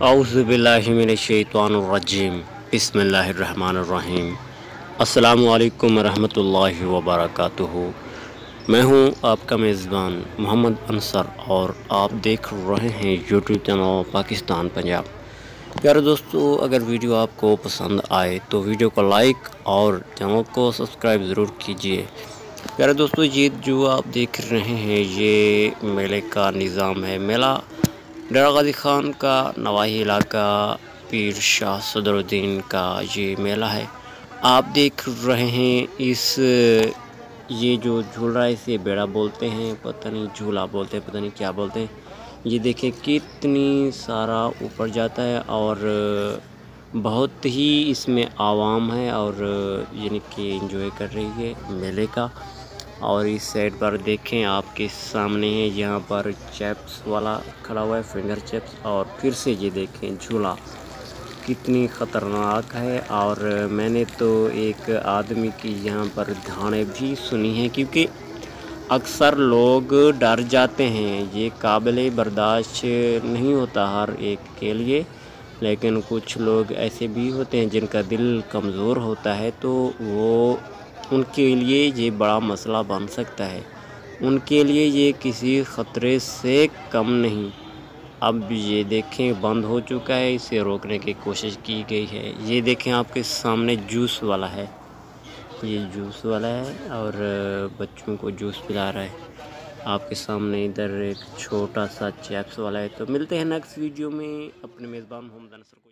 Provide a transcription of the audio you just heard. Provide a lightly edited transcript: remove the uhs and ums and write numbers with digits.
اعوذ باللہ من الشیطان الرجیم بسم اللہ الرحمن الرحیم۔ السلام علیکم ورحمۃ اللہ وبرکاتہ۔ میں ہوں آپ کا میزبان محمد انصر اور آپ دیکھ رہے ہیں یوٹیوب چینل پاکستان پنجاب۔ پیارے دوستو، اگر ویڈیو آپ کو پسند آئے تو ویڈیو کو لائک اور چینل کو سبسکرائب ضرور کیجیے۔ پیارے دوستو، یہ جو آپ دیکھ رہے ہیں یہ میلے کا نظام ہے۔ میلہ ڈیرہ غازی خان کا نواحی علاقہ پیر شاہ صدر الدین کا یہ میلہ ہے۔ آپ دیکھ رہے ہیں یہ جو جھول رہا ہے اسے بیڑا بولتے ہیں، پتہ نہیں جھولا بولتے ہیں، پتہ نہیں کیا بولتے ہیں۔ یہ دیکھیں کتنی سارا اوپر جاتا ہے اور بہت ہی اس میں عوام ہے اور یعنی کہ انجوائے کر رہی ہے میلے کا۔ اور اس سائڈ پر دیکھیں آپ کے سامنے ہے، یہاں پر چپس والا کھڑا ہوا ہے، فنگر چپس۔ اور پھر سے یہ دیکھیں جھولا کتنی خطرناک ہے۔ اور میں نے تو ایک آدمی کی یہاں پر دھاڑیں بھی سنی ہیں، کیونکہ اکثر لوگ ڈر جاتے ہیں، یہ قابل برداشت نہیں ہوتا ہر ایک کے لیے، لیکن کچھ لوگ ایسے بھی ہوتے ہیں جن کا دل کمزور ہوتا ہے، تو ان کے لیے یہ بڑا مسئلہ بن سکتا ہے۔ ان کے لیے یہ کسی خطرے سے کم نہیں۔ اب یہ دیکھیں بند ہو چکا ہے، اسے روکنے کی کوشش کی گئی ہے۔ یہ دیکھیں آپ کے سامنے جوس والا ہے، یہ جوس والا ہے اور بچوں کو جوس پلا رہا ہے۔ آپ کے سامنے ادھر ایک چھوٹا سا چپس والا ہے۔ تو ملتے ہیں نیکسٹ ویڈیو میں اپنے میزبان محمد انصر کو۔